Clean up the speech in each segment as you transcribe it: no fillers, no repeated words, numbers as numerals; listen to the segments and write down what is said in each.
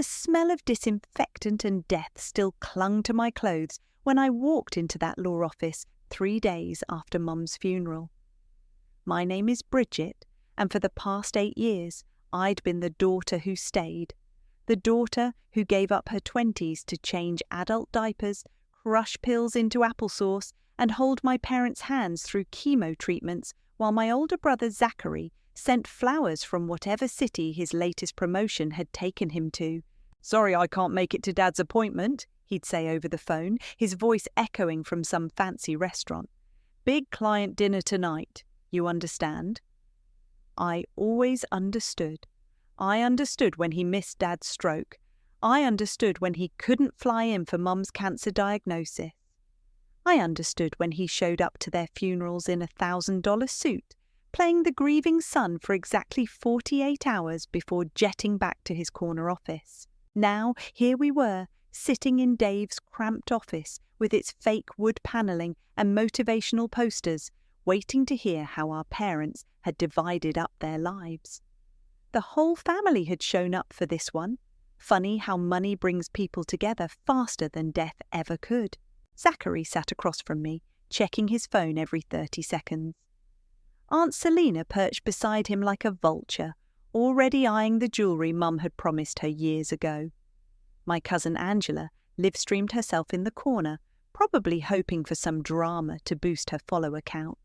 The smell of disinfectant and death still clung to my clothes when I walked into that law office 3 days after Mum's funeral. My name is Bridget, and for the past 8 years, I'd been the daughter who stayed. The daughter who gave up her 20s to change adult diapers, crush pills into applesauce, and hold my parents' hands through chemo treatments while my older brother Zachary sent flowers from whatever city his latest promotion had taken him to. "Sorry I can't make it to Dad's appointment," he'd say over the phone, his voice echoing from some fancy restaurant. "Big client dinner tonight, you understand?" I always understood. I understood when he missed Dad's stroke. I understood when he couldn't fly in for Mum's cancer diagnosis. I understood when he showed up to their funerals in a $1,000 suit, playing the grieving son for exactly 48 hours before jetting back to his corner office. Now, here we were, sitting in Dave's cramped office with its fake wood panelling and motivational posters, waiting to hear how our parents had divided up their lives. The whole family had shown up for this one. Funny how money brings people together faster than death ever could. Zachary sat across from me, checking his phone every 30 seconds. Aunt Selina perched beside him like a vulture, already eyeing the jewellery Mum had promised her years ago. My cousin Angela live-streamed herself in the corner, probably hoping for some drama to boost her follow count.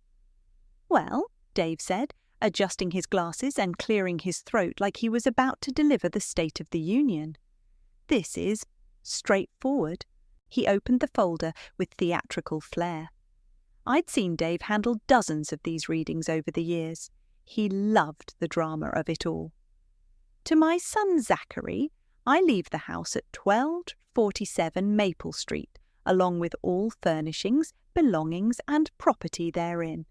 "Well," Dave said, adjusting his glasses and clearing his throat like he was about to deliver the State of the Union. "This is straightforward." He opened the folder with theatrical flair. I'd seen Dave handle dozens of these readings over the years. He loved the drama of it all. "To my son Zachary, I leave the house at 1247 Maple Street, along with all furnishings, belongings, and property therein."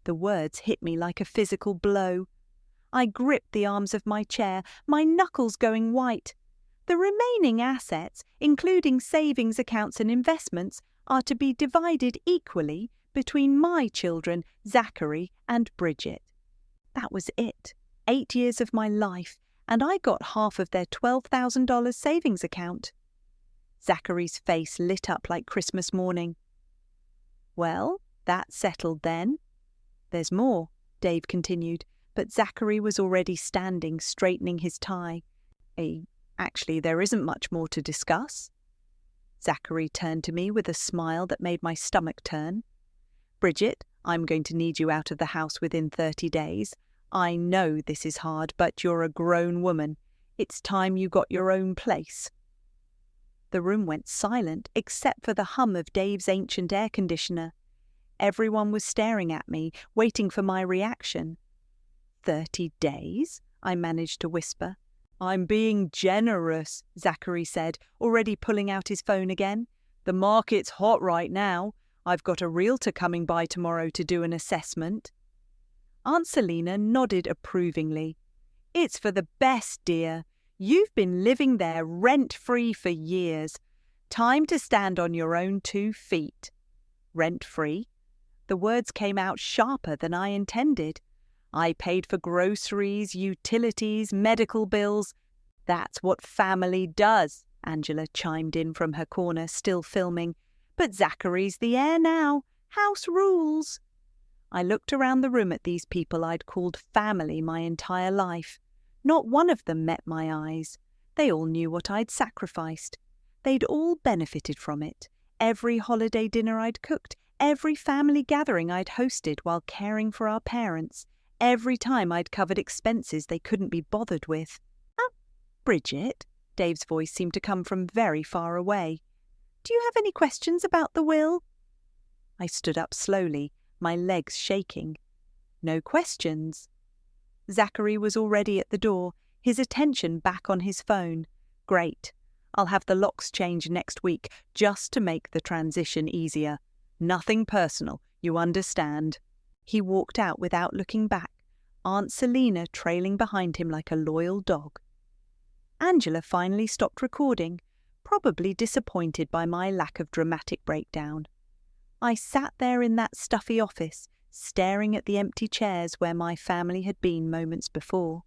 The words hit me like a physical blow. I gripped the arms of my chair, my knuckles going white. The remaining assets, including savings accounts and investments, are to be divided equally between my children, Zachary and Bridget. That was it. 8 years of my life, and I got half of their $12,000 savings account. Zachary's face lit up like Christmas morning. "Well, that's settled then." "There's more," Dave continued, but Zachary was already standing, straightening his tie. Actually, there isn't much more to discuss." Zachary turned to me with a smile that made my stomach turn. "Bridget, I'm going to need you out of the house within 30 days. I know this is hard, but you're a grown woman. It's time you got your own place." The room went silent, except for the hum of Dave's ancient air conditioner. Everyone was staring at me, waiting for my reaction. 30 days? I managed to whisper. "I'm being generous," Zachary said, already pulling out his phone again. "The market's hot right now. I've got a realtor coming by tomorrow to do an assessment." Aunt Selina nodded approvingly. "It's for the best, dear. You've been living there rent-free for years. Time to stand on your own 2 feet. Rent-free? The words came out sharper than I intended. I paid for groceries, utilities, medical bills. "That's what family does," Angela chimed in from her corner, still filming. "But Zachary's the heir now. House rules." I looked around the room at these people I'd called family my entire life. Not one of them met my eyes. They all knew what I'd sacrificed. They'd all benefited from it. Every holiday dinner I'd cooked, every family gathering I'd hosted while caring for our parents, every time I'd covered expenses they couldn't be bothered with. "Bridget," Dave's voice seemed to come from very far away. "Do you have any questions about the will?" I stood up slowly, my legs shaking. "No questions." Zachary was already at the door, his attention back on his phone. "Great. I'll have the locks changed next week, just to make the transition easier. Nothing personal, you understand." He walked out without looking back, Aunt Selina trailing behind him like a loyal dog. Angela finally stopped recording, probably disappointed by my lack of dramatic breakdown. I sat there in that stuffy office, staring at the empty chairs where my family had been moments before.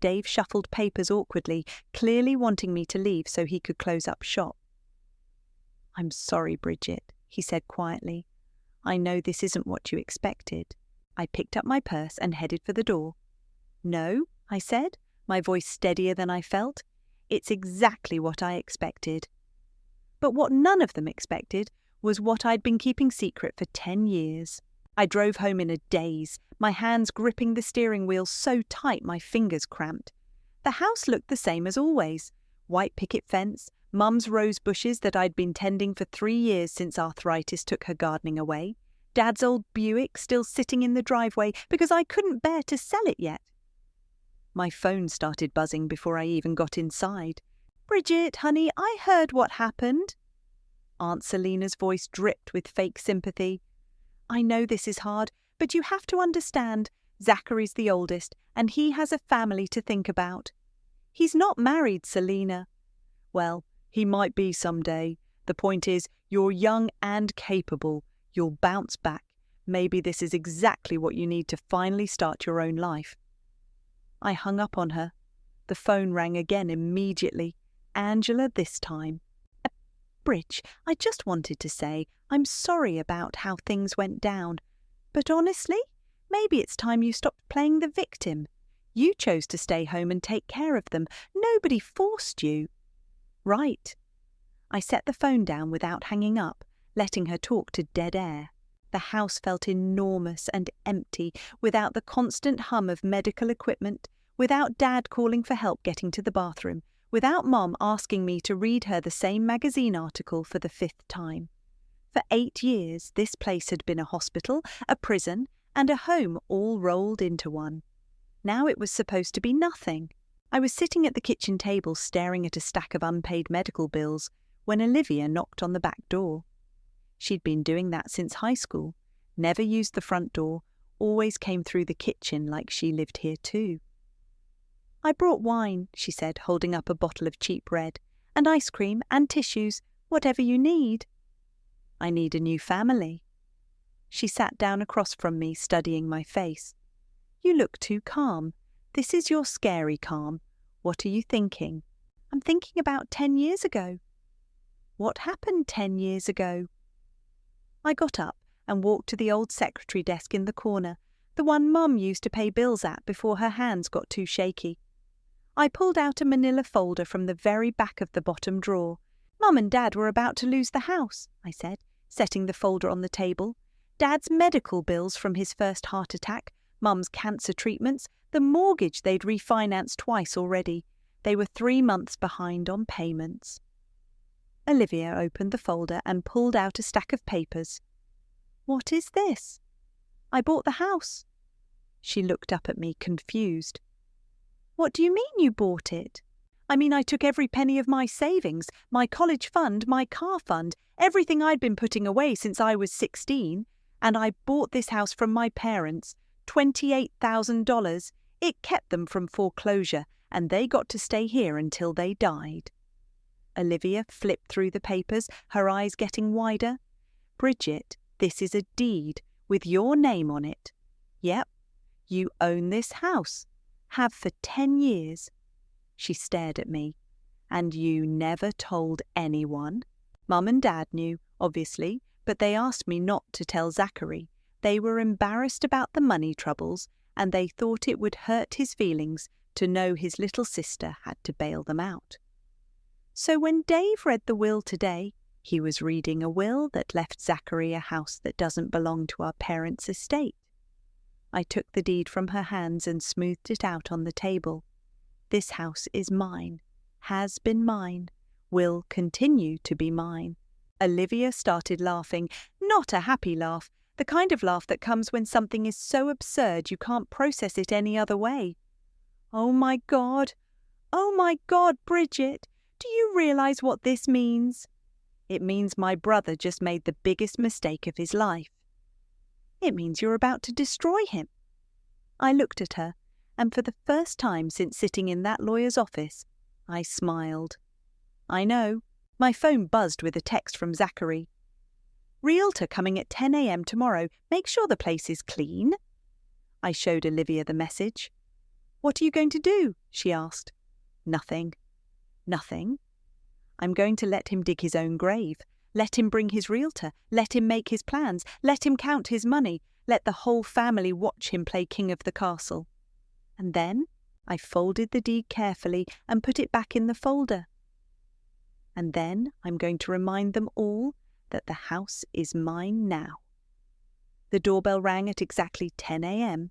Dave shuffled papers awkwardly, clearly wanting me to leave so he could close up shop. "I'm sorry, Bridget," he said quietly. "I know this isn't what you expected." I picked up my purse and headed for the door. "No," I said, my voice steadier than I felt. "It's exactly what I expected." But what none of them expected was what I'd been keeping secret for 10 years. I drove home in a daze, my hands gripping the steering wheel so tight my fingers cramped. The house looked the same as always. White picket fence, Mum's rose bushes that I'd been tending for 3 years since arthritis took her gardening away, Dad's old Buick still sitting in the driveway because I couldn't bear to sell it yet. My phone started buzzing before I even got inside. "Bridget, honey, I heard what happened." Aunt Selina's voice dripped with fake sympathy. "I know this is hard, but you have to understand, Zachary's the oldest, and he has a family to think about. He's not married, Selina." "Well, he might be someday. The point is, you're young and capable. You'll bounce back. Maybe this is exactly what you need to finally start your own life." I hung up on her. The phone rang again immediately. Angela this time. "Bridge, I just wanted to say I'm sorry about how things went down. But honestly, maybe it's time you stopped playing the victim. You chose to stay home and take care of them. Nobody forced you." "Right." I set the phone down without hanging up, letting her talk to dead air. The house felt enormous and empty, without the constant hum of medical equipment, without Dad calling for help getting to the bathroom, without Mom asking me to read her the same magazine article for the 5th time. For 8 years, this place had been a hospital, a prison, and a home all rolled into one. Now it was supposed to be nothing. I was sitting at the kitchen table staring at a stack of unpaid medical bills when Olivia knocked on the back door. She'd been doing that since high school, never used the front door, always came through the kitchen like she lived here too. "I brought wine," she said, holding up a bottle of cheap red, "and ice cream and tissues, whatever you need." "I need a new family." She sat down across from me, studying my face. "You look too calm. This is your scary calm. What are you thinking?" "I'm thinking about 10 years ago." "What happened 10 years ago?" I got up and walked to the old secretary desk in the corner, the one Mum used to pay bills at before her hands got too shaky. I pulled out a manila folder from the very back of the bottom drawer. "Mum and Dad were about to lose the house," I said, setting the folder on the table. "Dad's medical bills from his first heart attack, Mum's cancer treatments, the mortgage they'd refinanced twice already. They were 3 months behind on payments." Olivia opened the folder and pulled out a stack of papers. "What is this?" "I bought the house." She looked up at me, confused. "What do you mean you bought it?" "I mean I took every penny of my savings, my college fund, my car fund, everything I'd been putting away since I was 16, and I bought this house from my parents, $28,000. It kept them from foreclosure, and they got to stay here until they died." Olivia flipped through the papers, her eyes getting wider. "Bridget, this is a deed with your name on it. Yep, you own this house. Have for 10 years. She stared at me. "And you never told anyone?" "Mum and Dad knew, obviously, but they asked me not to tell Zachary. They were embarrassed about the money troubles, and they thought it would hurt his feelings to know his little sister had to bail them out." So when Dave read the will today, he was reading a will that left Zachary a house that doesn't belong to our parents' estate. I took the deed from her hands and smoothed it out on the table. This house is mine, has been mine, will continue to be mine. Olivia started laughing, not a happy laugh, the kind of laugh that comes when something is so absurd you can't process it any other way. Oh my God, Bridget, do you realize what this means?" "It means my brother just made the biggest mistake of his life." "It means you're about to destroy him." I looked at her, and for the first time since sitting in that lawyer's office, I smiled. "I know." My phone buzzed with a text from Zachary. "Realtor coming at 10 a.m. tomorrow. Make sure the place is clean." I showed Olivia the message. "What are you going to do?" she asked. "Nothing." "Nothing?" "I'm going to let him dig his own grave. Let him bring his realtor. Let him make his plans. Let him count his money. Let the whole family watch him play king of the castle. And then I folded the deed carefully and put it back in the folder. And then I'm going to remind them all that the house is mine now." The doorbell rang at exactly 10 a.m.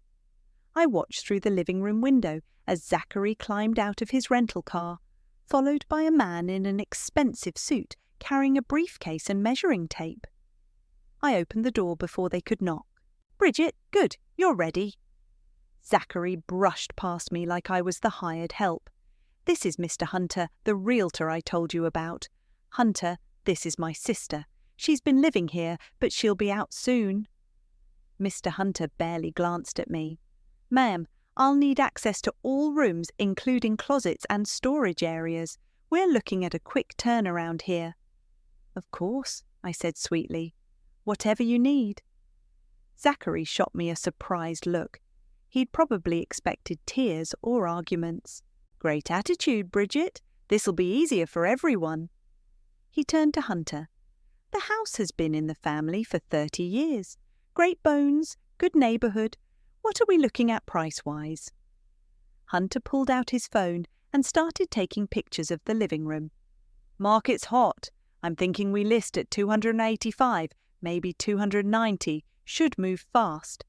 I watched through the living room window as Zachary climbed out of his rental car, followed by a man in an expensive suit carrying a briefcase and measuring tape. I opened the door before they could knock. "Bridget, good, you're ready." Zachary brushed past me like I was the hired help. "This is Mr. Hunter, the realtor I told you about. Hunter, this is my sister. She's been living here, but she'll be out soon." Mr. Hunter barely glanced at me. "Ma'am, I'll need access to all rooms, including closets and storage areas. We're looking at a quick turnaround here." "Of course," I said sweetly. "Whatever you need." Zachary shot me a surprised look. He'd probably expected tears or arguments. "Great attitude, Bridget. This'll be easier for everyone." He turned to Hunter. "The house has been in the family for 30 years. Great bones, good neighbourhood. What are we looking at price-wise?" Hunter pulled out his phone and started taking pictures of the living room. "Market's hot. I'm thinking we list at 285, maybe 290. Should move fast."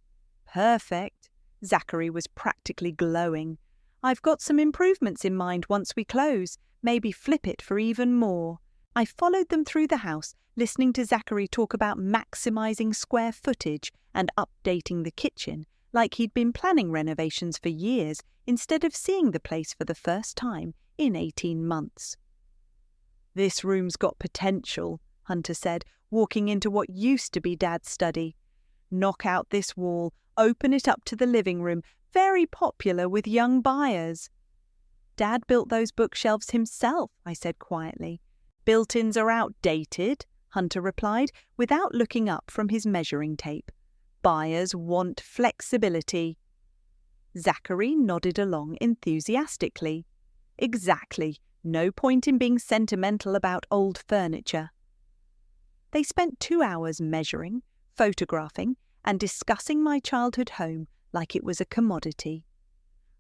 "Perfect." Zachary was practically glowing. "I've got some improvements in mind once we close. Maybe flip it for even more." I followed them through the house, listening to Zachary talk about maximising square footage and updating the kitchen, like he'd been planning renovations for years instead of seeing the place for the first time in 18 months. "This room's got potential," Hunter said, walking into what used to be Dad's study. "Knock out this wall, open it up to the living room, very popular with young buyers." "Dad built those bookshelves himself," I said quietly. "Built-ins are outdated," Hunter replied, without looking up from his measuring tape. "Buyers want flexibility." Zachary nodded along enthusiastically. "Exactly. No point in being sentimental about old furniture." They spent 2 hours measuring, photographing, and discussing my childhood home like it was a commodity.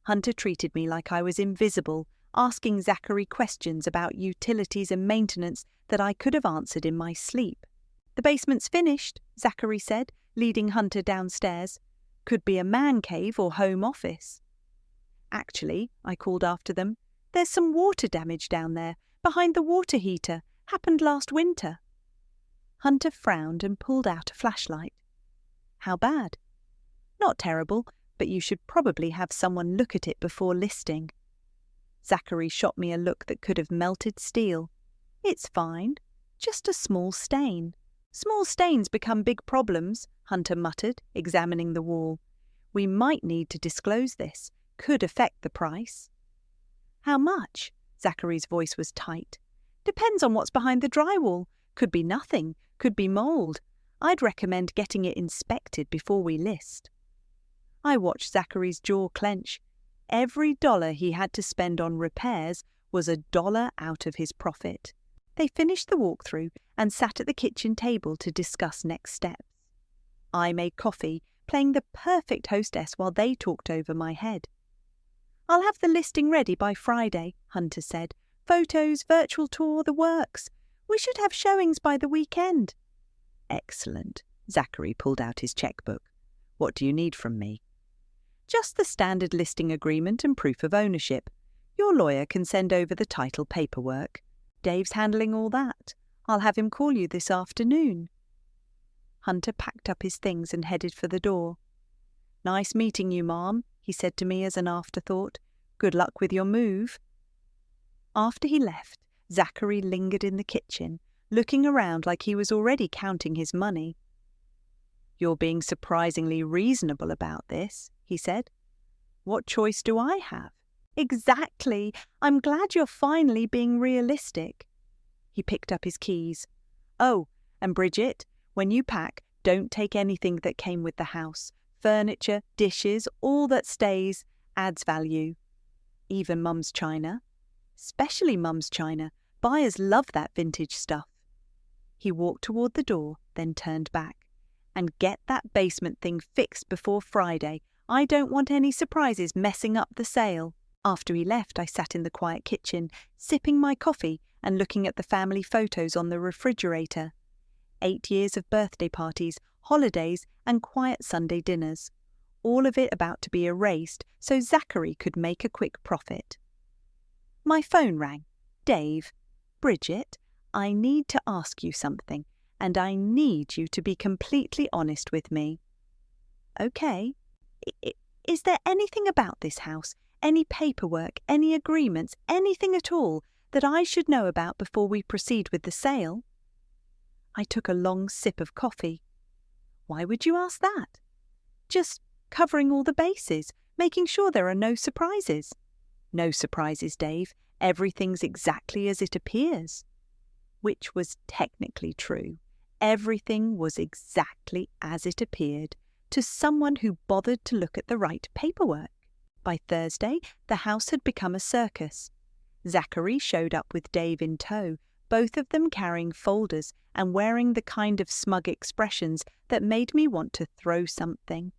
Hunter treated me like I was invisible, asking Zachary questions about utilities and maintenance that I could have answered in my sleep. "The basement's finished," Zachary said, leading Hunter downstairs. "Could be a man cave or home office." "Actually," I called after them, "there's some water damage down there, behind the water heater. Happened last winter." Hunter frowned and pulled out a flashlight. "How bad?" "Not terrible, but you should probably have someone look at it before listing." Zachary shot me a look that could have melted steel. "It's fine. Just a small stain." "Small stains become big problems," Hunter muttered, examining the wall. "We might need to disclose this. Could affect the price." "How much?" Zachary's voice was tight. "Depends on what's behind the drywall. Could be nothing. Could be mould. I'd recommend getting it inspected before we list." I watched Zachary's jaw clench. Every dollar he had to spend on repairs was $1 out of his profit. They finished the walkthrough and sat at the kitchen table to discuss next steps. I made coffee, playing the perfect hostess while they talked over my head. "I'll have the listing ready by Friday," Hunter said. "Photos, virtual tour, the works. We should have showings by the weekend." "Excellent." Zachary pulled out his checkbook. "What do you need from me?" "Just the standard listing agreement and proof of ownership. Your lawyer can send over the title paperwork. Dave's handling all that. I'll have him call you this afternoon." Hunter packed up his things and headed for the door. "Nice meeting you, Mom," he said to me as an afterthought. "Good luck with your move." After he left, Zachary lingered in the kitchen, looking around like he was already counting his money. "You're being surprisingly reasonable about this," he said. "What choice do I have?" "Exactly. I'm glad you're finally being realistic." He picked up his keys. "Oh, and Bridget, when you pack, don't take anything that came with the house. Furniture, dishes, all that stays, adds value. Even Mum's china. Especially Mum's china. Buyers love that vintage stuff. He walked toward the door, then turned back. And get that basement thing fixed before Friday. I don't want any surprises messing up the sale. After he left, I sat in the quiet kitchen, sipping my coffee and looking at the family photos on the refrigerator. 8 years of birthday parties, holidays, and quiet Sunday dinners. All of it about to be erased so Zachary could make a quick profit. My phone rang. Dave, Bridget, I need to ask you something, and I need you to be completely honest with me. Okay. Is there anything about this house, any paperwork, any agreements, anything at all that I should know about before we proceed with the sale? I took a long sip of coffee. Why would you ask that? Just covering all the bases, making sure there are no surprises. No surprises, Dave. Everything's exactly as it appears. Which was technically true. Everything was exactly as it appeared to someone who bothered to look at the right paperwork. By Thursday, the house had become a circus. Zachary showed up with Dave in tow, both of them carrying folders and wearing the kind of smug expressions that made me want to throw something.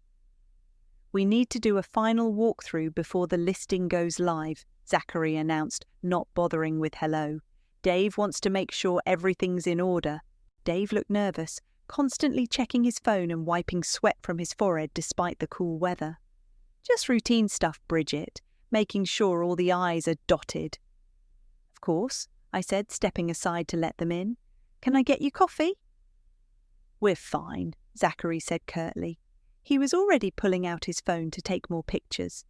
We need to do a final walkthrough before the listing goes live, Zachary announced, not bothering with hello. Dave wants to make sure everything's in order. Dave looked nervous, constantly checking his phone and wiping sweat from his forehead despite the cool weather. Just routine stuff, Bridget, making sure all the I's are dotted. Of course, I said, stepping aside to let them in. Can I get you coffee? We're fine, Zachary said curtly. He was already pulling out his phone to take more pictures.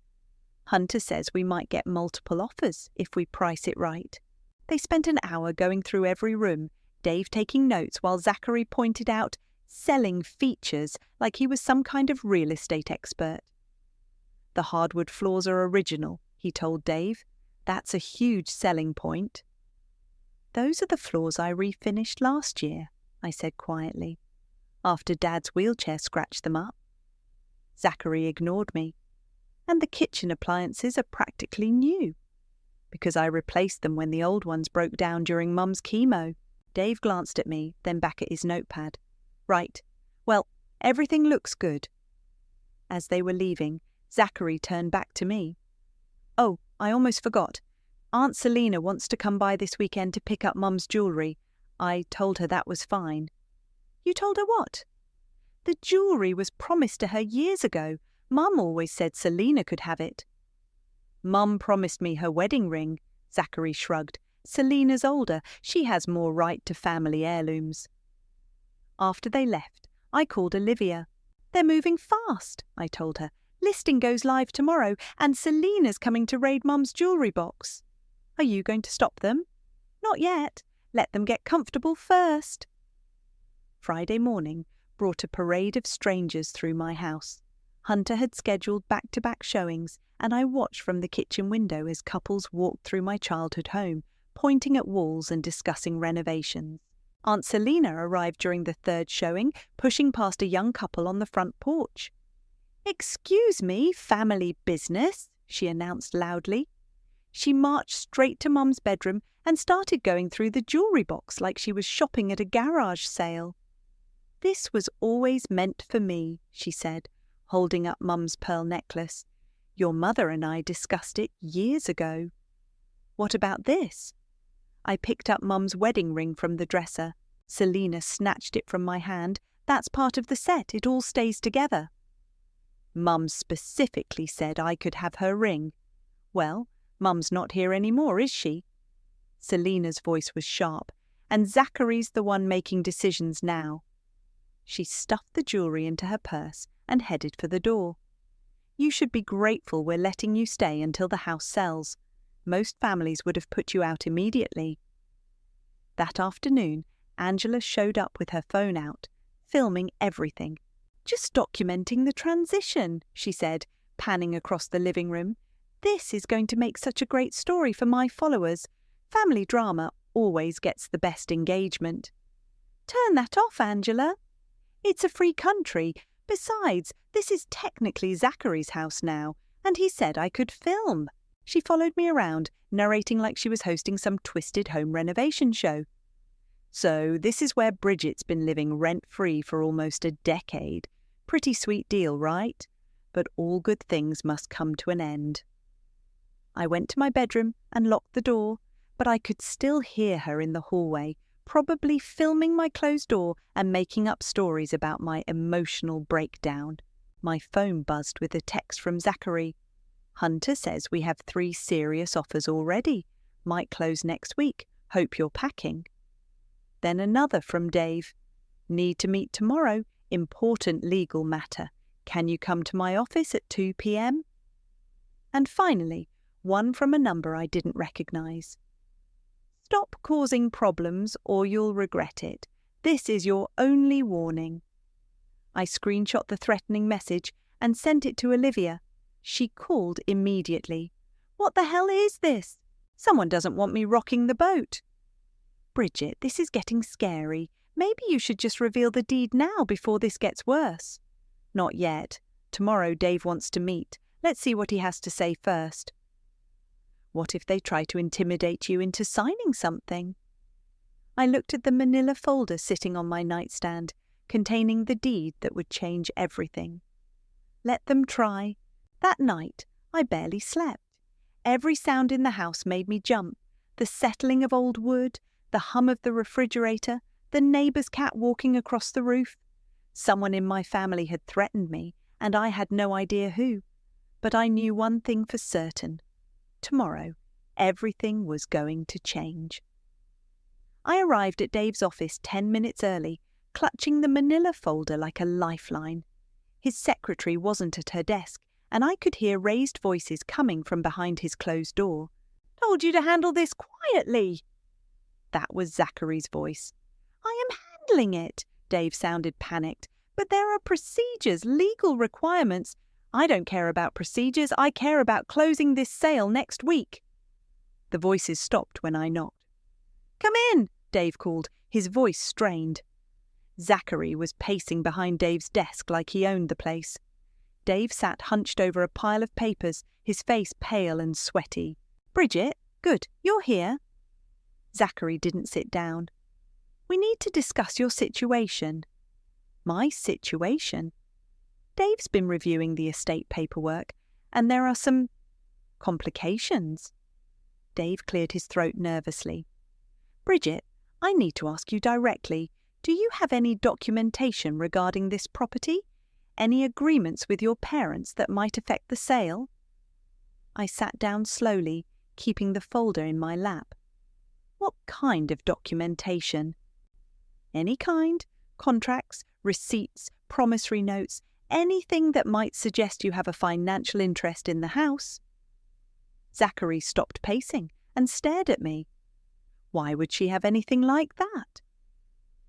Hunter says we might get multiple offers if we price it right. They spent an hour going through every room, Dave taking notes while Zachary pointed out selling features like he was some kind of real estate expert. The hardwood floors are original, he told Dave. That's a huge selling point. Those are the floors I refinished last year, I said quietly, after Dad's wheelchair scratched them up. Zachary ignored me. And the kitchen appliances are practically new, because I replaced them when the old ones broke down during Mum's chemo. Dave glanced at me, then back at his notepad. Right. Well, everything looks good. As they were leaving, Zachary turned back to me. Oh, I almost forgot. Aunt Selina wants to come by this weekend to pick up Mum's jewellery. I told her that was fine. You told her what? The jewellery was promised to her years ago. Mum always said Selina could have it. Mum promised me her wedding ring, Zachary shrugged. Selina's older. She has more right to family heirlooms. After they left, I called Olivia. They're moving fast, I told her. Listing goes live tomorrow, and Selina's coming to raid Mum's jewellery box. Are you going to stop them? Not yet. Let them get comfortable first. Friday morning brought a parade of strangers through my house. Hunter had scheduled back-to-back showings, and I watched from the kitchen window as couples walked through my childhood home, pointing at walls and discussing renovations. Aunt Selina arrived during the third showing, pushing past a young couple on the front porch. "Excuse me, family business," she announced loudly. She marched straight to Mum's bedroom and started going through the jewellery box like she was shopping at a garage sale. "This was always meant for me," she said, holding up Mum's pearl necklace. "Your mother and I discussed it years ago." "What about this?" I picked up Mum's wedding ring from the dresser. Selina snatched it from my hand. "That's part of the set. It all stays together." "Mum specifically said I could have her ring." "Well, Mum's not here anymore, is she?" Selina's voice was sharp, and Zachary's the one making decisions now. She stuffed the jewellery into her purse and headed for the door. "You should be grateful we're letting you stay until the house sells. Most families would have put you out immediately." That afternoon, Angela showed up with her phone out, filming everything. "Just documenting the transition," she said, panning across the living room. "This is going to make such a great story for my followers. Family drama always gets the best engagement." "Turn that off, Angela. It's a free country. Besides, this is technically Zachary's house now, And he said I could film. She followed me around, narrating like she was hosting some twisted home renovation show. So this is where Bridget's been living rent-free for almost a decade. Pretty sweet deal, right? But all good things must come to an end. I went to my bedroom and locked the door, but I could still hear her in the hallway, probably filming my closed door and making up stories about my emotional breakdown. My phone buzzed with a text from Zachary. Hunter says we have 3 serious offers already. Might close next week. Hope you're packing. Then another from Dave. Need to meet tomorrow. Important legal matter. Can you come to my office at 2 p.m? And finally, one from a number I didn't recognize. Stop causing problems or you'll regret it. This is your only warning. I screenshot the threatening message and sent it to Olivia. She called immediately. What the hell is this? Someone doesn't want me rocking the boat. Bridget, this is getting scary. Maybe you should just reveal the deed now before this gets worse. Not yet. Tomorrow Dave wants to meet. Let's see what he has to say first. What if they try to intimidate you into signing something? I looked at the manila folder sitting on my nightstand, containing the deed that would change everything. Let them try. That night, I barely slept. Every sound in the house made me jump. The settling of old wood, the hum of the refrigerator, the neighbour's cat walking across the roof. Someone in my family had threatened me, and I had no idea who. But I knew one thing for certain. Tomorrow, everything was going to change. I arrived at Dave's office 10 minutes early, clutching the manila folder like a lifeline. His secretary wasn't at her desk, and I could hear raised voices coming from behind his closed door. Told you to handle this quietly. That was Zachary's voice. I am handling it, Dave sounded panicked. But there are procedures, legal requirements. I don't care about procedures, I care about closing this sale next week. The voices stopped when I knocked. Come in, Dave called, his voice strained. Zachary was pacing behind Dave's desk like he owned the place. Dave sat hunched over a pile of papers, his face pale and sweaty. Bridget, good, you're here. Zachary didn't sit down. We need to discuss your situation. My situation? Dave's been reviewing the estate paperwork, and there are some complications. Dave cleared his throat nervously. Bridget, I need to ask you directly, do you have any documentation regarding this property? Any agreements with your parents that might affect the sale? I sat down slowly, keeping the folder in my lap. What kind of documentation? Any kind. Contracts, receipts, promissory notes, anything that might suggest you have a financial interest in the house. Zachary stopped pacing and stared at me. Why would she have anything like that?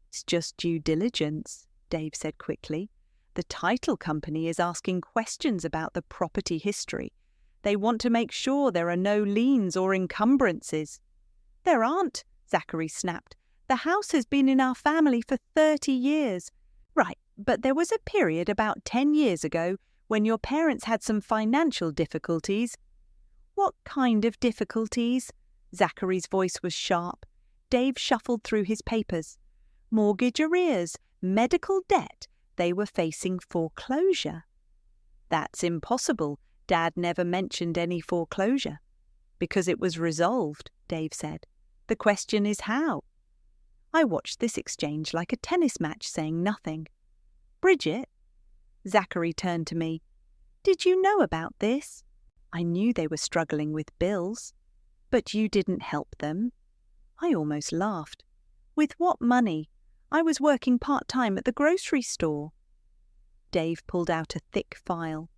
It's just due diligence, Dave said quickly. The title company is asking questions about the property history. They want to make sure there are no liens or encumbrances. There aren't, Zachary snapped. The house has been in our family for 30 years. Right, but there was a period about 10 years ago when your parents had some financial difficulties. What kind of difficulties? Zachary's voice was sharp. Dave shuffled through his papers. Mortgage arrears, medical debt. They were facing foreclosure. That's impossible. Dad never mentioned any foreclosure. Because it was resolved, Dave said. The question is how? I watched this exchange like a tennis match, saying nothing. Bridget? Zachary turned to me. Did you know about this? I knew they were struggling with bills. But you didn't help them. I almost laughed. With what money? I was working part-time at the grocery store. Dave pulled out a thick file.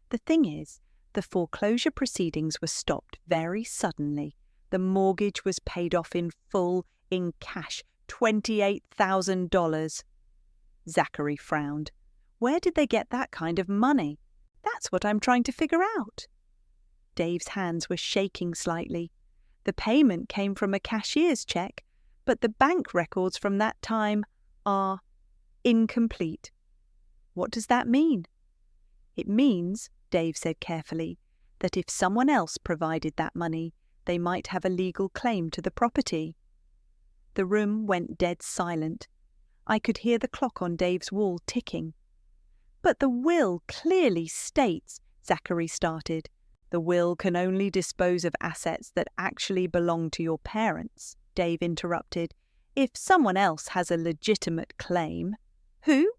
The thing is, the foreclosure proceedings were stopped very suddenly. The mortgage was paid off in full, in cash, $28,000. Zachary frowned. Where did they get that kind of money? That's what I'm trying to figure out. Dave's hands were shaking slightly. The payment came from a cashier's check, but the bank records from that time are incomplete. What does that mean? It means Dave said carefully, that if someone else provided that money, they might have a legal claim to the property. The room went dead silent. I could hear the clock on Dave's wall ticking. "But the will clearly states," Zachary started, "the will can only dispose of assets that actually belong to your parents," Dave interrupted. "If someone else has a legitimate claim—" "Who?"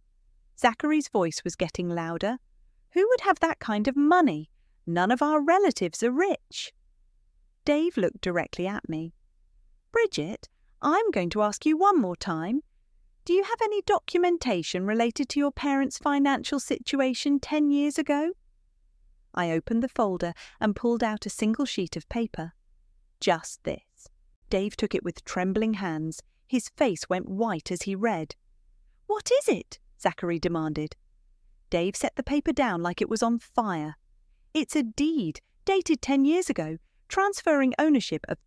Zachary's voice was getting louder. "Who would have that kind of money? None of our relatives are rich." Dave looked directly at me. "Bridget, I'm going to ask you one more time. Do you have any documentation related to your parents' financial situation 10 years ago?" I opened the folder and pulled out a single sheet of paper. "Just this." Dave took it with trembling hands. His face went white as he read. "What is it?" Zachary demanded. Dave set the paper down like it was on fire. "It's a deed, dated 10 years ago, transferring ownership of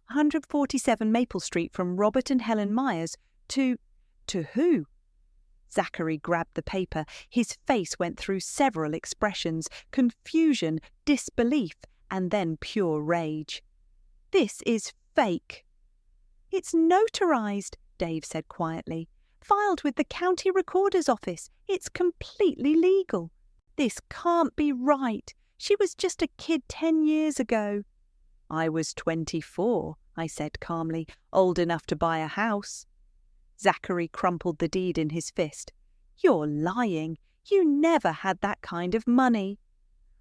147 Maple Street from Robert and Helen Myers to—" "To who?" Zachary grabbed the paper. His face went through several expressions: confusion, disbelief, and then pure rage. "This is fake." "It's notarized," Dave said quietly. "Filed with the county recorder's office. It's completely legal. This can't be right. She was just a kid 10 years ago." "I was 24, I said calmly, "old enough to buy a house." Zachary crumpled the deed in his fist. "You're lying. You never had that kind of money."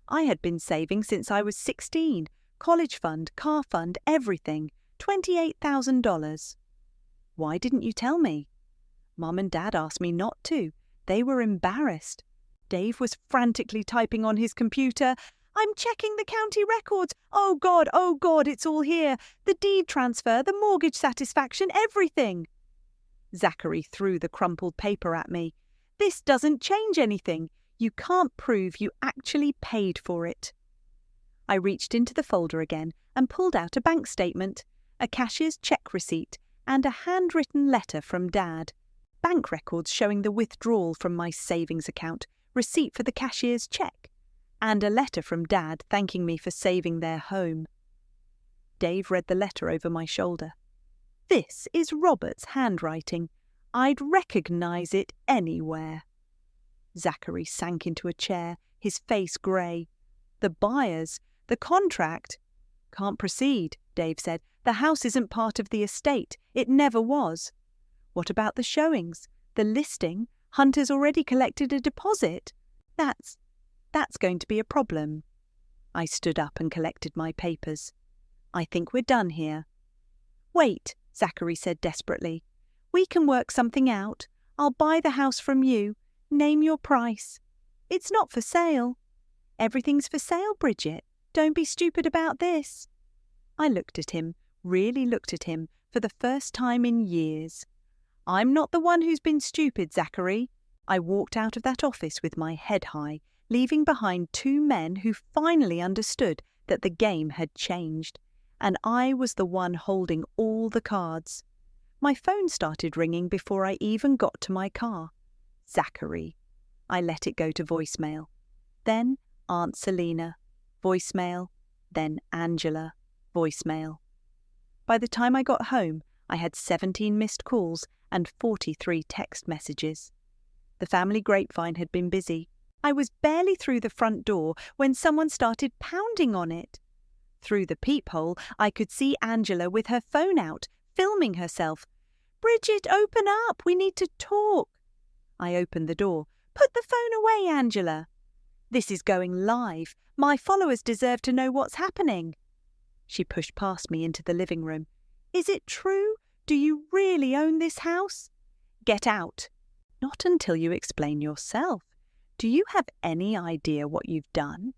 "I had been saving since I was 16. College fund, car fund, everything. $28,000. "Why didn't you tell me?" "Mum and Dad asked me not to. They were embarrassed." Dave was frantically typing on his computer. "I'm checking the county records. Oh God, it's all here. The deed transfer, the mortgage satisfaction, everything." Zachary threw the crumpled paper at me. "This doesn't change anything. You can't prove you actually paid for it." I reached into the folder again and pulled out a bank statement, a cashier's check receipt, and a handwritten letter from Dad. Bank records showing the withdrawal from my savings account, receipt for the cashier's check, and a letter from Dad thanking me for saving their home. Dave read the letter over my shoulder. "This is Robert's handwriting. I'd recognize it anywhere." Zachary sank into a chair, his face grey. "The buyers, the contract—" "Can't proceed," Dave said. "The house isn't part of the estate. It never was." "What about the showings? The listing? Hunter's already collected a deposit. That's going to be a problem." I stood up and collected my papers. "I think we're done here." "Wait," Zachary said desperately. "We can work something out. I'll buy the house from you. Name your price." "It's not for sale." "Everything's for sale, Bridget. Don't be stupid about this." I looked at him, really looked at him, for the first time in years. "I'm not the one who's been stupid, Zachary." I walked out of that office with my head high, leaving behind two men who finally understood that the game had changed, and I was the one holding all the cards. My phone started ringing before I even got to my car. Zachary. I let it go to voicemail. Then Aunt Selina. Voicemail. Then Angela. Voicemail. By the time I got home, I had 17 missed calls and 43 text messages. The family grapevine had been busy. I was barely through the front door when someone started pounding on it. Through the peephole, I could see Angela with her phone out, filming herself. "Bridget, open up! We need to talk!" I opened the door. "Put the phone away, Angela!" "This is going live. My followers deserve to know what's happening." She pushed past me into the living room. "Is it true? Do you really own this house?" "Get out." "Not until you explain yourself. Do you have any idea what you've done?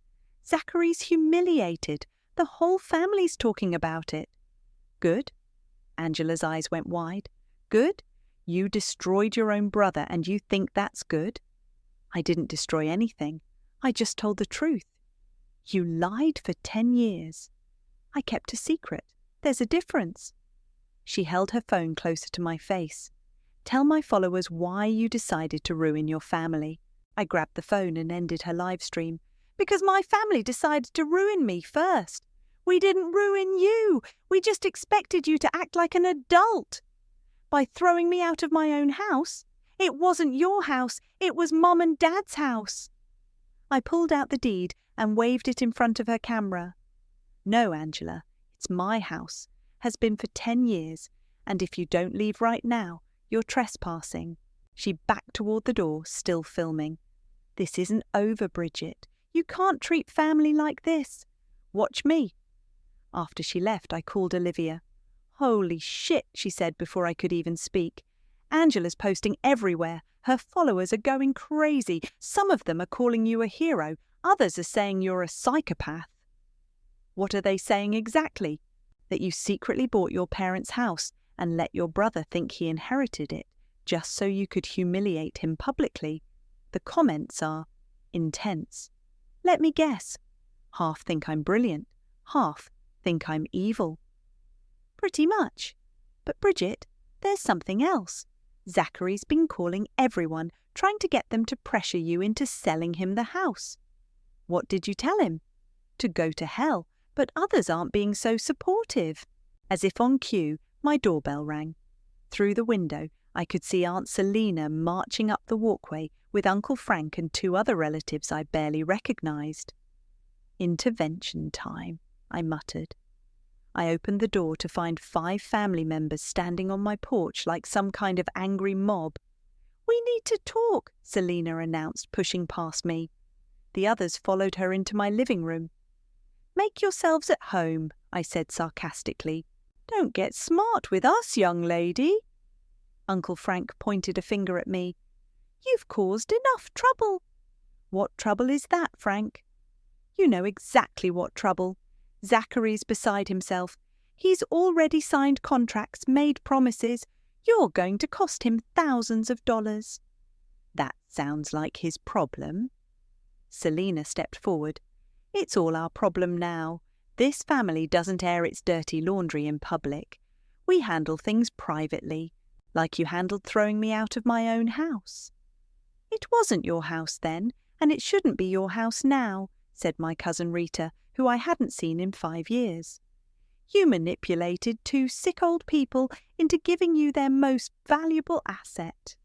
Zachary's humiliated. The whole family's talking about it." "Good." Angela's eyes went wide. "Good? You destroyed your own brother and you think that's good?" "I didn't destroy anything. I just told the truth." "You lied for 10 years." "I kept a secret. There's a difference." She held her phone closer to my face. "Tell my followers why you decided to ruin your family." I grabbed the phone and ended her live stream. Because my family decided to ruin me first. We didn't ruin you. We just expected you to act like an adult. By throwing me out of my own house. It wasn't your house. It was Mom and Dad's house. I pulled out the deed and waved it in front of her camera. No, Angela, it's my house. Has been for 10 years. And if you don't leave right now, you're trespassing. She backed toward the door, still filming. This isn't over, Bridget. You can't treat family like this. Watch me. After she left, I called Olivia. Holy shit, she said before I could even speak. Angela's posting everywhere. Her followers are going crazy. Some of them are calling you a hero. Others are saying you're a psychopath. What are they saying exactly? That you secretly bought your parents' house and let your brother think he inherited it, just so you could humiliate him publicly. The comments are intense. Let me guess. Half think I'm brilliant, half think I'm evil. Pretty much. But Bridget, there's something else. Zachary's been calling everyone, trying to get them to pressure you into selling him the house. What did you tell him? To go to hell, but others aren't being so supportive. As if on cue, my doorbell rang. Through the window, I could see Aunt Selina marching up the walkway with Uncle Frank and 2 other relatives I barely recognized. Intervention time, I muttered. I opened the door to find 5 family members standing on my porch like some kind of angry mob. We need to talk, Selina announced, pushing past me. The others followed her into my living room. Make yourselves at home, I said sarcastically. Don't get smart with us, young lady. Uncle Frank pointed a finger at me. You've caused enough trouble. What trouble is that, Frank? You know exactly what trouble. Zachary's beside himself. He's already signed contracts, made promises. You're going to cost him thousands of dollars. That sounds like his problem. Selina stepped forward. It's all our problem now. This family doesn't air its dirty laundry in public. We handle things privately, like you handled throwing me out of my own house. It wasn't your house then, and it shouldn't be your house now, said my cousin Rita, who I hadn't seen in 5 years. You manipulated 2 sick old people into giving you their most valuable asset.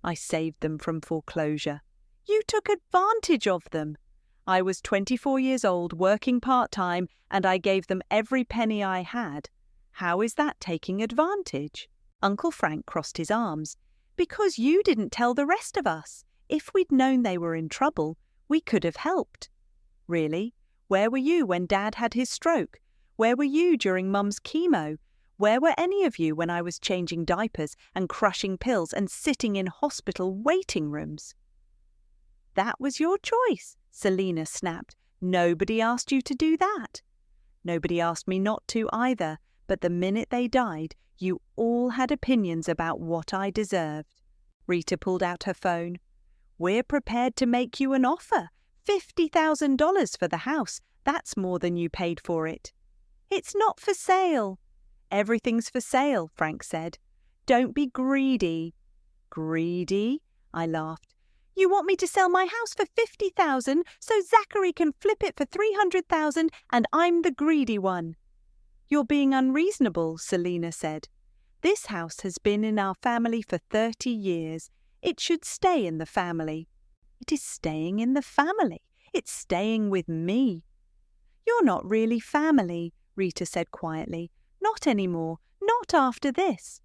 I saved them from foreclosure. You took advantage of them. I was 24 years old, working part-time, and I gave them every penny I had. How is that taking advantage? Uncle Frank crossed his arms. Because you didn't tell the rest of us. If we'd known they were in trouble, we could have helped. Really? Where were you when Dad had his stroke? Where were you during Mum's chemo? Where were any of you when I was changing diapers and crushing pills and sitting in hospital waiting rooms? That was your choice, Selina snapped. Nobody asked you to do that. Nobody asked me not to either, but the minute they died, you all had opinions about what I deserved. Rita pulled out her phone. We're prepared to make you an offer. $50,000 for the house. That's more than you paid for it. It's not for sale. Everything's for sale, Frank said. Don't be greedy. Greedy? I laughed. You want me to sell my house for $50,000 so Zachary can flip it for $300,000 and I'm the greedy one. You're being unreasonable, Selina said. This house has been in our family for 30 years. It should stay in the family. It is staying in the family. It's staying with me. You're not really family, Rita said quietly. Not anymore. Not after this.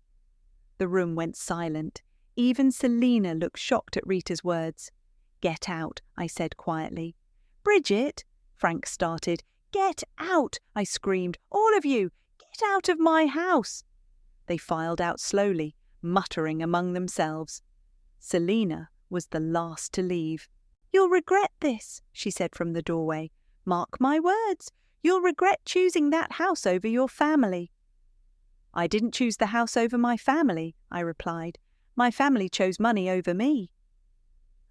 The room went silent. Even Selina looked shocked at Rita's words. Get out, I said quietly. Bridget, Frank started. Get out, I screamed. All of you, get out of my house. They filed out slowly, muttering among themselves. Selina was the last to leave. You'll regret this, she said from the doorway. Mark my words, you'll regret choosing that house over your family. I didn't choose the house over my family, I replied. My family chose money over me.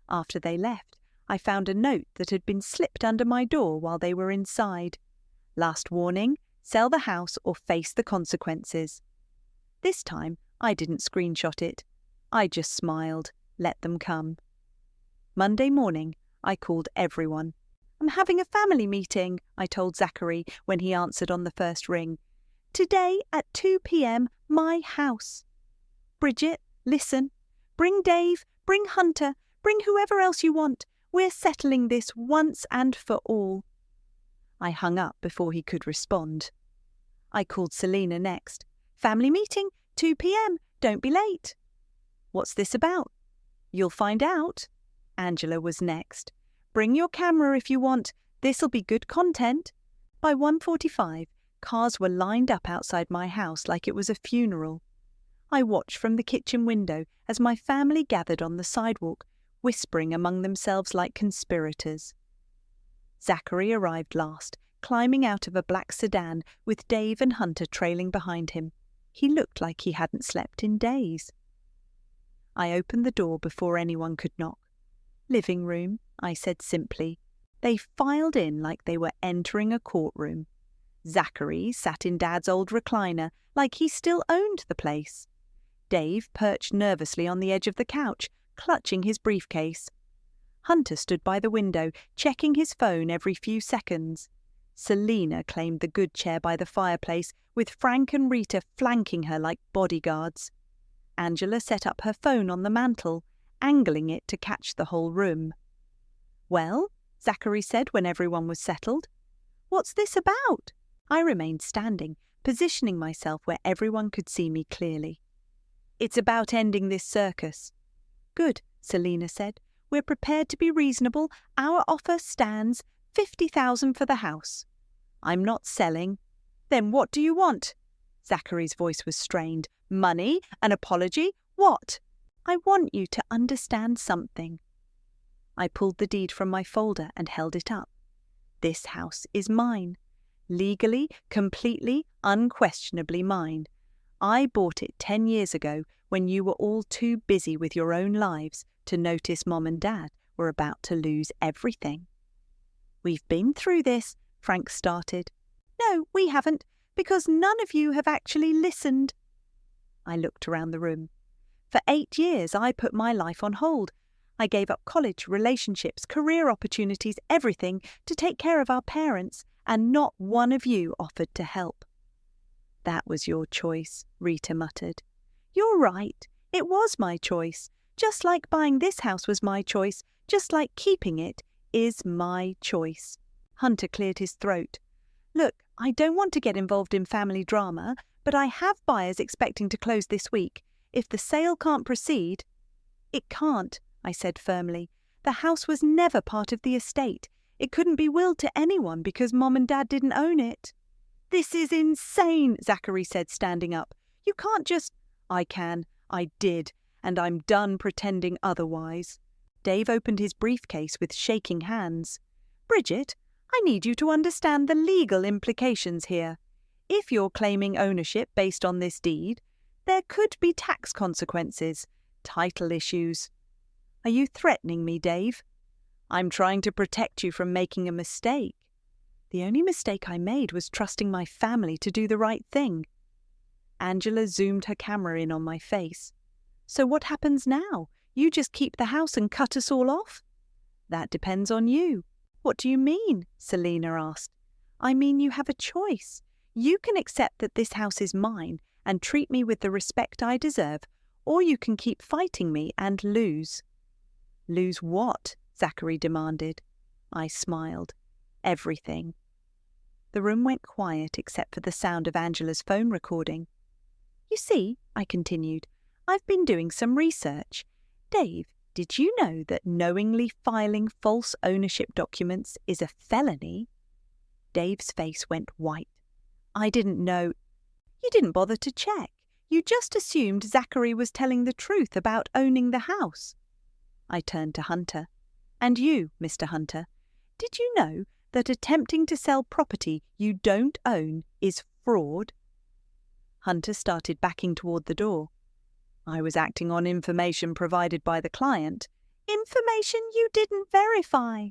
After they left, I found a note that had been slipped under my door while they were inside. Last warning, sell the house or face the consequences. This time, I didn't screenshot it. I just smiled, let them come. Monday morning, I called everyone. I'm having a family meeting, I told Zachary when he answered on the first ring. Today at 2 p.m, my house. Bridget, listen. Bring Dave, bring Hunter, bring whoever else you want. We're settling this once and for all. I hung up before he could respond. I called Selina next. Family meeting, 2 p.m, don't be late. What's this about? You'll find out. Angela was next. Bring your camera if you want. This'll be good content. By 1:45, cars were lined up outside my house like it was a funeral. I watched from the kitchen window as my family gathered on the sidewalk, whispering among themselves like conspirators. Zachary arrived last, climbing out of a black sedan with Dave and Hunter trailing behind him. He looked like he hadn't slept in days. I opened the door before anyone could knock. Living room, I said simply. They filed in like they were entering a courtroom. Zachary sat in Dad's old recliner like he still owned the place. Dave perched nervously on the edge of the couch, clutching his briefcase. Hunter stood by the window, checking his phone every few seconds. Selina claimed the good chair by the fireplace, with Frank and Rita flanking her like bodyguards. Angela set up her phone on the mantel, angling it to catch the whole room. Well, Zachary said when everyone was settled. What's this about? I remained standing, positioning myself where everyone could see me clearly. It's about ending this circus. Good, Selina said. We're prepared to be reasonable. Our offer stands. 50,000 for the house. I'm not selling. Then what do you want? Zachary's voice was strained. Money? An apology? What? I want you to understand something. I pulled the deed from my folder and held it up. This house is mine. Legally, completely, unquestionably mine. I bought it 10 years ago when you were all too busy with your own lives to notice Mom and Dad were about to lose everything. We've been through this, Frank started. No, we haven't, because none of you have actually listened. I looked around the room. For 8 years, I put my life on hold. I gave up college, relationships, career opportunities, everything to take care of our parents, and not one of you offered to help. That was your choice, Rita muttered. You're right. It was my choice. Just like buying this house was my choice, just like keeping it is my choice. Hunter cleared his throat. Look, I don't want to get involved in family drama, but I have buyers expecting to close this week. If the sale can't proceed... It can't, I said firmly. The house was never part of the estate. It couldn't be willed to anyone because Mom and Dad didn't own it. This is insane, Zachary said, standing up. You can't just... I can. I did. And I'm done pretending otherwise. Dave opened his briefcase with shaking hands. Bridget, I need you to understand the legal implications here. If you're claiming ownership based on this deed, there could be tax consequences, title issues. Are you threatening me, Dave? I'm trying to protect you from making a mistake. The only mistake I made was trusting my family to do the right thing. Angela zoomed her camera in on my face. So what happens now? You just keep the house and cut us all off? That depends on you. What do you mean? Selina asked. I mean you have a choice. You can accept that this house is mine and treat me with the respect I deserve, or you can keep fighting me and lose. Lose what? Zachary demanded. I smiled. Everything. The room went quiet except for the sound of Angela's phone recording. You see, I continued, I've been doing some research. Dave, did you know that knowingly filing false ownership documents is a felony? Dave's face went white. I didn't know. You didn't bother to check. You just assumed Zachary was telling the truth about owning the house. I turned to Hunter. And you, Mr. Hunter, did you know that attempting to sell property you don't own is fraud? Hunter started backing toward the door. I was acting on information provided by the client. Information you didn't verify.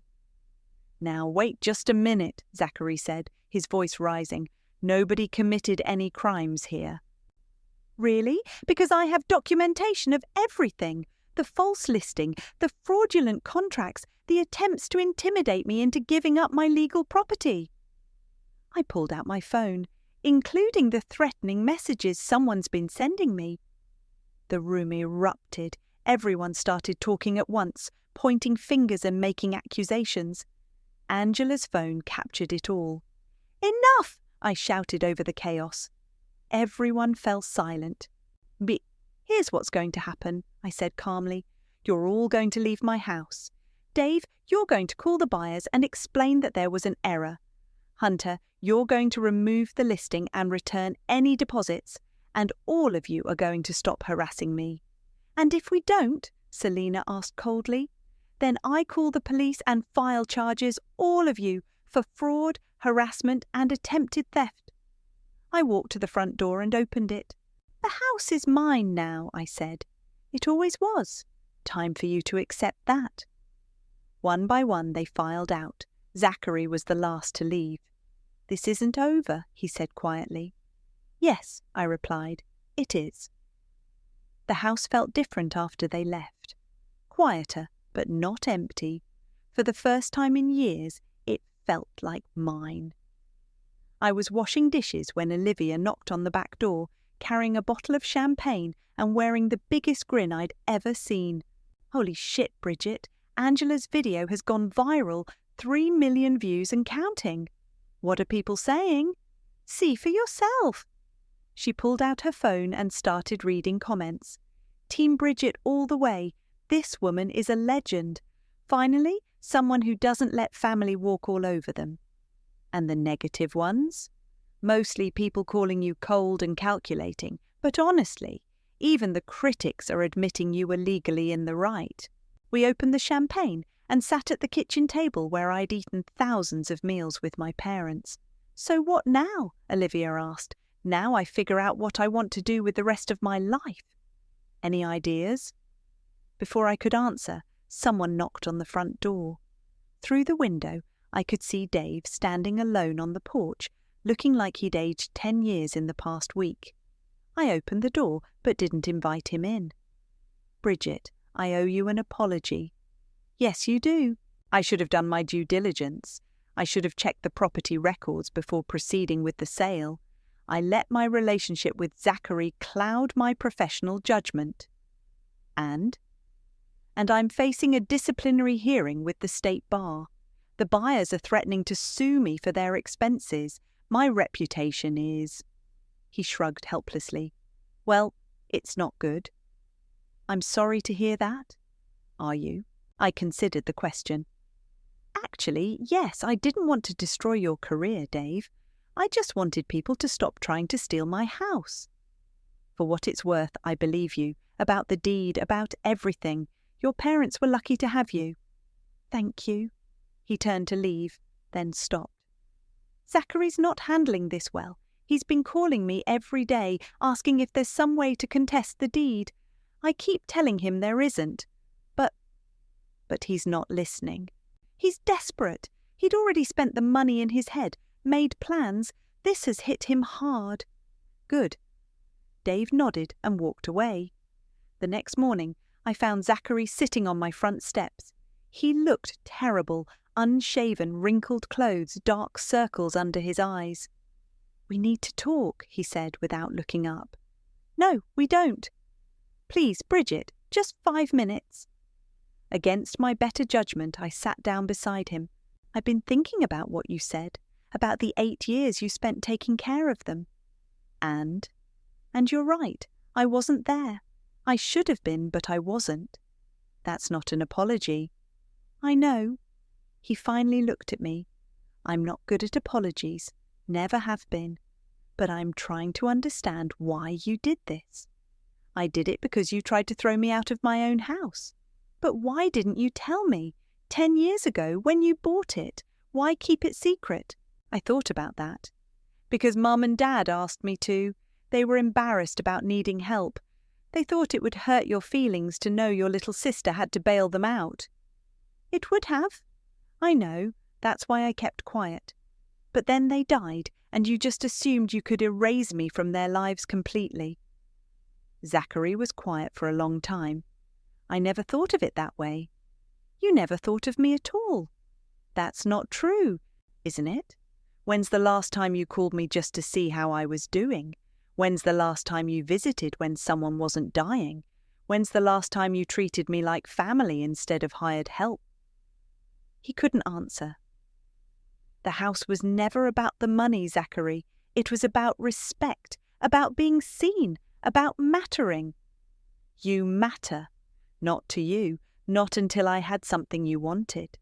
Now wait just a minute, Zachary said, his voice rising. Nobody committed any crimes here. Really? Because I have documentation of everything. The false listing, the fraudulent contracts, The attempts to intimidate me into giving up my legal property. I pulled out my phone, including the threatening messages someone's been sending me. The room erupted. Everyone started talking at once, pointing fingers and making accusations. Angela's phone captured it all. "Enough!" I shouted over the chaos. Everyone fell silent. Here's what's going to happen," I said calmly. "You're all going to leave my house. Dave, you're going to call the buyers and explain that there was an error. Hunter, you're going to remove the listing and return any deposits, and all of you are going to stop harassing me." "And if we don't," Selina asked coldly, "then I call the police and file charges, all of you, for fraud, harassment and attempted theft." I walked to the front door and opened it. "The house is mine now," I said. "It always was. Time for you to accept that." One by one they filed out. Zachary was the last to leave. "This isn't over," he said quietly. "Yes," I replied, "it is." The house felt different after they left. Quieter, but not empty. For the first time in years, it felt like mine. I was washing dishes when Olivia knocked on the back door, carrying a bottle of champagne and wearing the biggest grin I'd ever seen. "Holy shit, Bridget, Angela's video has gone viral, 3 million views and counting. What are people saying? See for yourself." She pulled out her phone and started reading comments. "Team Bridget all the way. This woman is a legend. Finally, someone who doesn't let family walk all over them." And the negative ones? Mostly people calling you cold and calculating, but honestly, even the critics are admitting you were legally in the right. We opened the champagne and sat at the kitchen table where I'd eaten thousands of meals with my parents. "So what now?" Olivia asked. "Now I figure out what I want to do with the rest of my life. Any ideas?" Before I could answer, someone knocked on the front door. Through the window, I could see Dave standing alone on the porch, looking like he'd aged 10 years in the past week. I opened the door, but didn't invite him in. "Bridget, I owe you an apology." "Yes, you do. I should have done my due diligence. I should have checked the property records before proceeding with the sale. I let my relationship with Zachary cloud my professional judgment. And I'm facing a disciplinary hearing with the state bar. The buyers are threatening to sue me for their expenses. My reputation is—" He shrugged helplessly. "Well, it's not good." "I'm sorry to hear that." "Are you?" I considered the question. "Actually, yes, I didn't want to destroy your career, Dave. I just wanted people to stop trying to steal my house." "For what it's worth, I believe you. About the deed, about everything. Your parents were lucky to have you." "Thank you." He turned to leave, then stopped. "Zachary's not handling this well. He's been calling me every day, asking if there's some way to contest the deed. I keep telling him there isn't. But he's not listening. He's desperate. He'd already spent the money in his head, made plans. This has hit him hard." "Good." Dave nodded and walked away. The next morning, I found Zachary sitting on my front steps. He looked terrible, unshaven, wrinkled clothes, dark circles under his eyes. "We need to talk," he said without looking up. "No, we don't." "Please, Bridget, just 5 minutes." Against my better judgment, I sat down beside him. "I've been thinking about what you said, about the 8 years you spent taking care of them. And you're right, I wasn't there. I should have been, but I wasn't. That's not an apology." "I know." He finally looked at me. "I'm not good at apologies, never have been. But I'm trying to understand why you did this. I did it because you tried to throw me out of my own house. But why didn't you tell me? 10 years ago, when you bought it, why keep it secret?" I thought about that. "Because Mum and Dad asked me to. They were embarrassed about needing help. They thought it would hurt your feelings to know your little sister had to bail them out." "It would have." "I know. That's why I kept quiet. But then they died, and you just assumed you could erase me from their lives completely." Zachary was quiet for a long time. "I never thought of it that way." You never thought of me at all. That's not true, isn't it? When's the last time you called me just to see how I was doing? When's the last time you visited when someone wasn't dying? When's the last time you treated me like family instead of hired help? He couldn't answer. The house was never about the money, Zachary. It was about respect, about being seen, about mattering. You matter. Not to you, not until I had something you wanted.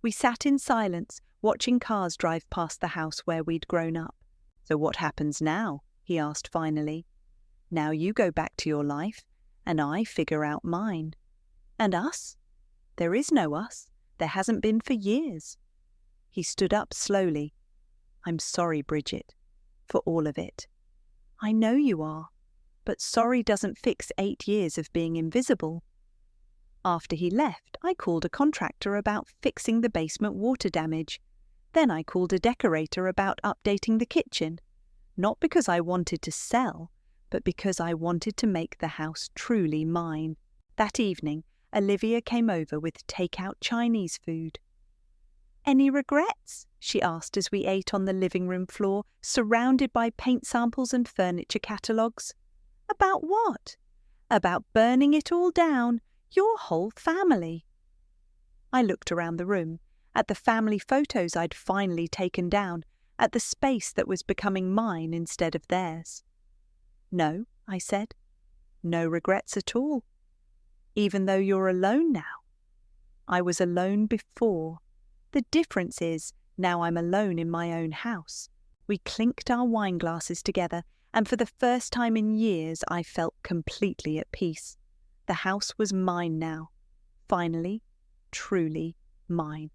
We sat in silence, watching cars drive past the house where we'd grown up. So what happens now? He asked finally. Now you go back to your life, and I figure out mine. And us? There is no us. There hasn't been for years. He stood up slowly. I'm sorry, Bridget, for all of it. I know you are, but sorry doesn't fix 8 years of being invisible. After he left, I called a contractor about fixing the basement water damage. Then I called a decorator about updating the kitchen. Not because I wanted to sell, but because I wanted to make the house truly mine. That evening, Olivia came over with take-out Chinese food. Any regrets? She asked as we ate on the living room floor, surrounded by paint samples and furniture catalogues. About what? About burning it all down, your whole family. I looked around the room, at the family photos I'd finally taken down, at the space that was becoming mine instead of theirs. No, I said. No regrets at all. Even though you're alone now. I was alone before. The difference is, now I'm alone in my own house. We clinked our wine glasses together, and for the first time in years I felt completely at peace. The house was mine now. Finally, truly mine.